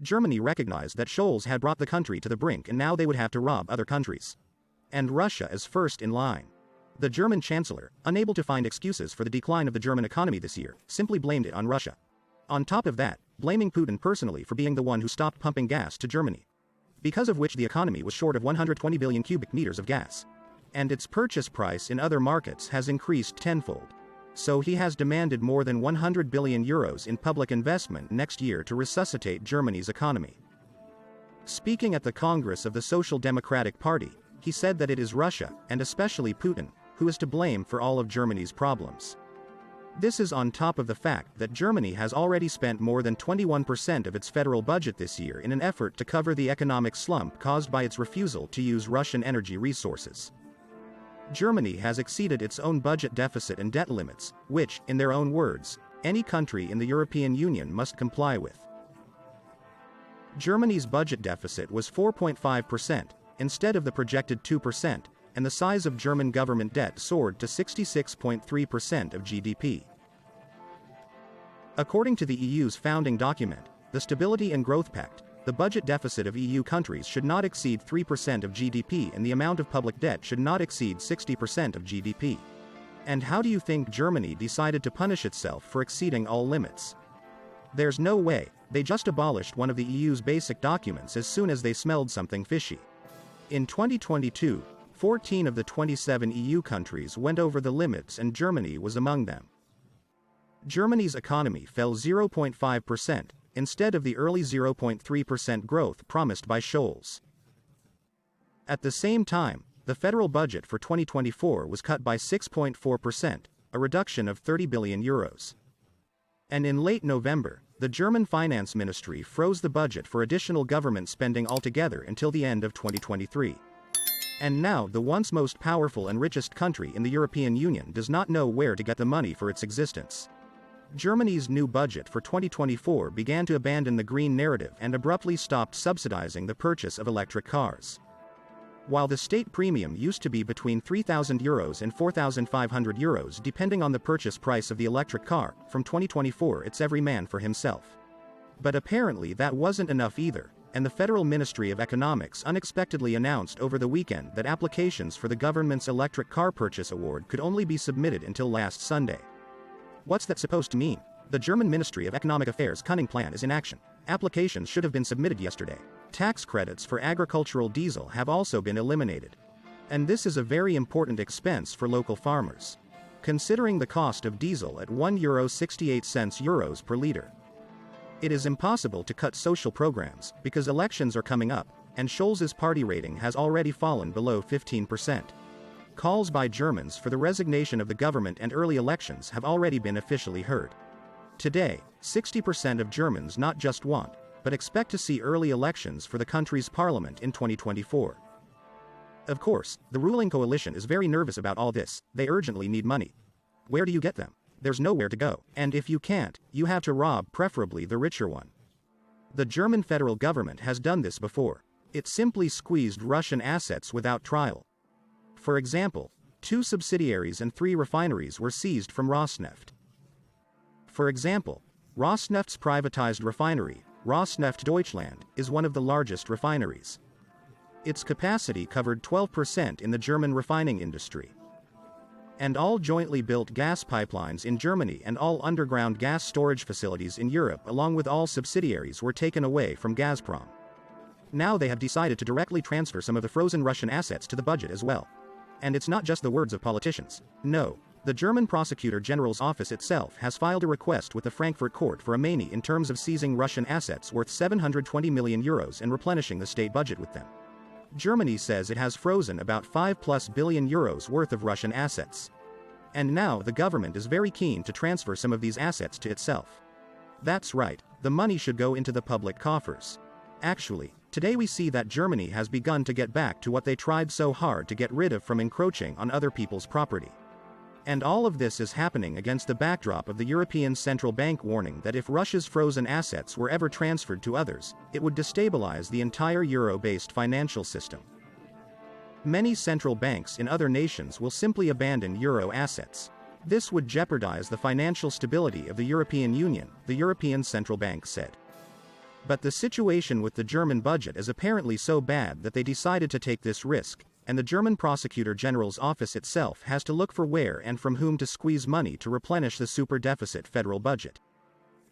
Germany recognized that Scholz had brought the country to the brink and now they would have to rob other countries. And Russia is first in line. The German Chancellor, unable to find excuses for the decline of the German economy this year, simply blamed it on Russia. On top of that, blaming Putin personally for being the one who stopped pumping gas to Germany. Because of which the economy was short of 120 billion cubic meters of gas. And its purchase price in other markets has increased tenfold. So he has demanded more than 100 billion euros in public investment next year to resuscitate Germany's economy. Speaking at the Congress of the Social Democratic Party, he said that it is Russia, and especially Putin, who is to blame for all of Germany's problems. This is on top of the fact that Germany has already spent more than 21% of its federal budget this year in an effort to cover the economic slump caused by its refusal to use Russian energy resources. Germany has exceeded its own budget deficit and debt limits, which, in their own words, any country in the European Union must comply with. Germany's budget deficit was 4.5%, instead of the projected 2%, and the size of German government debt soared to 66.3% of GDP. According to the EU's founding document, the Stability and Growth Pact, the budget deficit of EU countries should not exceed 3% of GDP and the amount of public debt should not exceed 60% of GDP. And how do you think Germany decided to punish itself for exceeding all limits? There's no way, they just abolished one of the EU's basic documents as soon as they smelled something fishy. In 2022, 14 of the 27 EU countries went over the limits and Germany was among them. Germany's economy fell 0.5%, instead of the early 0.3% growth promised by Scholz. At the same time, the federal budget for 2024 was cut by 6.4%, a reduction of 30 billion euros. And in late November, the German Finance Ministry froze the budget for additional government spending altogether until the end of 2023. And now the once most powerful and richest country in the European Union does not know where to get the money for its existence. Germany's new budget for 2024 began to abandon the green narrative and abruptly stopped subsidizing the purchase of electric cars. While the state premium used to be between €3,000 and €4,500 depending on the purchase price of the electric car, from 2024 it's every man for himself. But apparently that wasn't enough either. And the Federal Ministry of Economics unexpectedly announced over the weekend that applications for the government's electric car purchase award could only be submitted until last Sunday. What's that supposed to mean? The German Ministry of Economic Affairs' cunning plan is in action. Applications should have been submitted yesterday. Tax credits for agricultural diesel have also been eliminated. And this is a very important expense for local farmers. Considering the cost of diesel at €1.68 per liter. It is impossible to cut social programs, because elections are coming up, and Scholz's party rating has already fallen below 15%. Calls by Germans for the resignation of the government and early elections have already been officially heard. Today, 60% of Germans not just want, but expect to see early elections for the country's parliament in 2024. Of course, the ruling coalition is very nervous about all this. They urgently need money. Where do you get them? There's nowhere to go, and if you can't, you have to rob preferably the richer one. The German federal government has done this before. It simply squeezed Russian assets without trial. For example, 2 subsidiaries and 3 refineries were seized from Rosneft. For example, Rosneft's privatized refinery, Rosneft Deutschland, is one of the largest refineries. Its capacity covered 12% in the German refining industry. And all jointly built gas pipelines in Germany and all underground gas storage facilities in Europe along with all subsidiaries were taken away from Gazprom. Now they have decided to directly transfer some of the frozen Russian assets to the budget as well. And it's not just the words of politicians. No, the German Prosecutor General's office itself has filed a request with the Frankfurt court for a money in terms of seizing Russian assets worth €720 million and replenishing the state budget with them. Germany says it has frozen about €5+ billion worth of Russian assets. And now the government is very keen to transfer some of these assets to itself. That's right, the money should go into the public coffers. Actually, today we see that Germany has begun to get back to what they tried so hard to get rid of from encroaching on other people's property. And all of this is happening against the backdrop of the European Central Bank warning that if Russia's frozen assets were ever transferred to others, it would destabilize the entire euro-based financial system. Many central banks in other nations will simply abandon euro assets. This would jeopardize the financial stability of the European Union, the European Central Bank said. But the situation with the German budget is apparently so bad that they decided to take this risk, and the German Prosecutor General's office itself has to look for where and from whom to squeeze money to replenish the super deficit federal budget.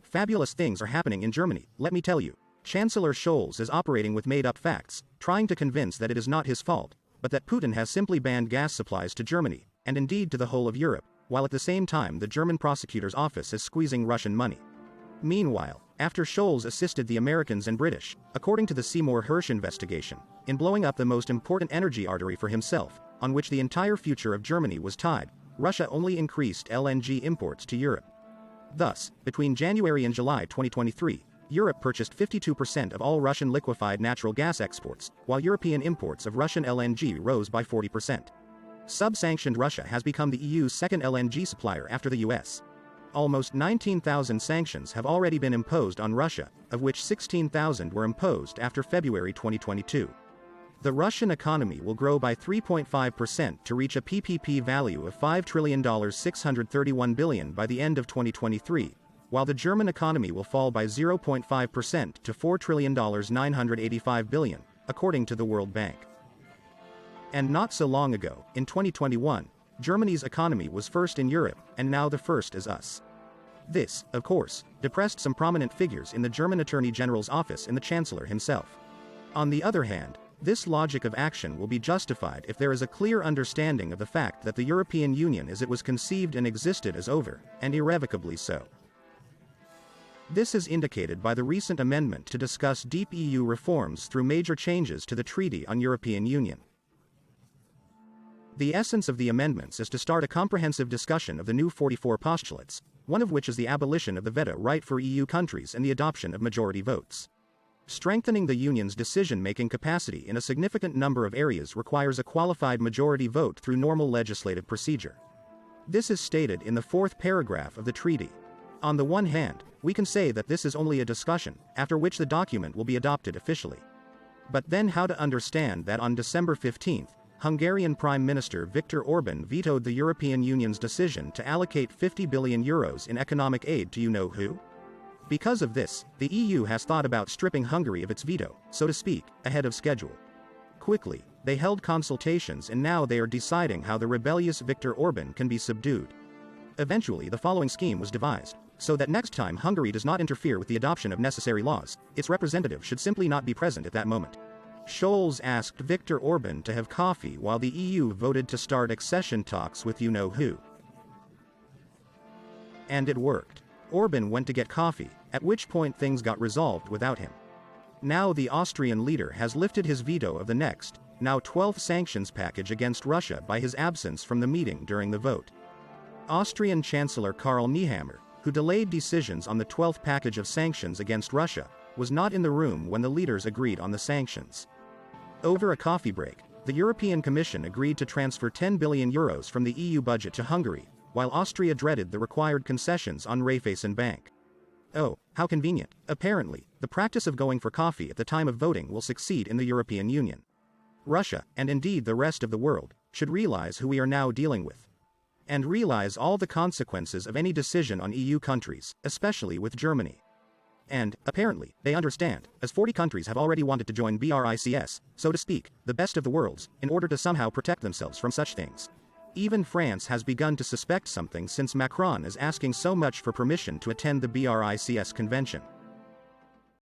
Fabulous things are happening in Germany, let me tell you. Chancellor Scholz is operating with made-up facts, trying to convince that it is not his fault, but that Putin has simply banned gas supplies to Germany, and indeed to the whole of Europe, while at the same time the German prosecutor's office is squeezing Russian money. Meanwhile, after Scholz assisted the Americans and British, according to the Seymour Hersh investigation, in blowing up the most important energy artery for himself, on which the entire future of Germany was tied, Russia only increased LNG imports to Europe. Thus, between January and July 2023, Europe purchased 52% of all Russian liquefied natural gas exports, while European imports of Russian LNG rose by 40%. Sub-sanctioned Russia has become the EU's second LNG supplier after the US. Almost 19,000 sanctions have already been imposed on Russia, of which 16,000 were imposed after February 2022. The Russian economy will grow by 3.5% to reach a PPP value of $5,631 billion by the end of 2023, while the German economy will fall by 0.5% to $4,985 billion, according to the World Bank. And not so long ago, in 2021, Germany's economy was first in Europe, and now the first is us. This, of course, depressed some prominent figures in the German Attorney General's office and the Chancellor himself. On the other hand, this logic of action will be justified if there is a clear understanding of the fact that the European Union as it was conceived and existed is over, and irrevocably so. This is indicated by the recent amendment to discuss deep EU reforms through major changes to the Treaty on European Union. The essence of the amendments is to start a comprehensive discussion of the new 44 postulates, one of which is the abolition of the veto right for EU countries and the adoption of majority votes. Strengthening the Union's decision-making capacity in a significant number of areas requires a qualified majority vote through normal legislative procedure. This is stated in the fourth paragraph of the treaty. On the one hand, we can say that this is only a discussion, after which the document will be adopted officially. But then how to understand that on December 15, Hungarian Prime Minister Viktor Orbán vetoed the European Union's decision to allocate €50 billion in economic aid to you-know-who? Because of this, the EU has thought about stripping Hungary of its veto, so to speak, ahead of schedule. Quickly, they held consultations and now they are deciding how the rebellious Viktor Orbán can be subdued. Eventually the following scheme was devised, so that next time Hungary does not interfere with the adoption of necessary laws, its representative should simply not be present at that moment. Scholz asked Viktor Orbán to have coffee while the EU voted to start accession talks with you-know-who. And it worked. Orbán went to get coffee, at which point things got resolved without him. Now the Austrian leader has lifted his veto of the next, now 12th sanctions package against Russia by his absence from the meeting during the vote. Austrian Chancellor Karl Nehammer, who delayed decisions on the 12th package of sanctions against Russia, was not in the room when the leaders agreed on the sanctions. Over a coffee break, the European Commission agreed to transfer €10 billion from the EU budget to Hungary, while Austria dreaded the required concessions on Raiffeisen Bank. Oh, how convenient. Apparently, the practice of going for coffee at the time of voting will succeed in the European Union. Russia, and indeed the rest of the world, should realize who we are now dealing with. And realize all the consequences of any decision on EU countries, especially with Germany. And, apparently, they understand, as 40 countries have already wanted to join BRICS, so to speak, the best of the worlds, in order to somehow protect themselves from such things. Even France has begun to suspect something since Macron is asking so much for permission to attend the BRICS convention.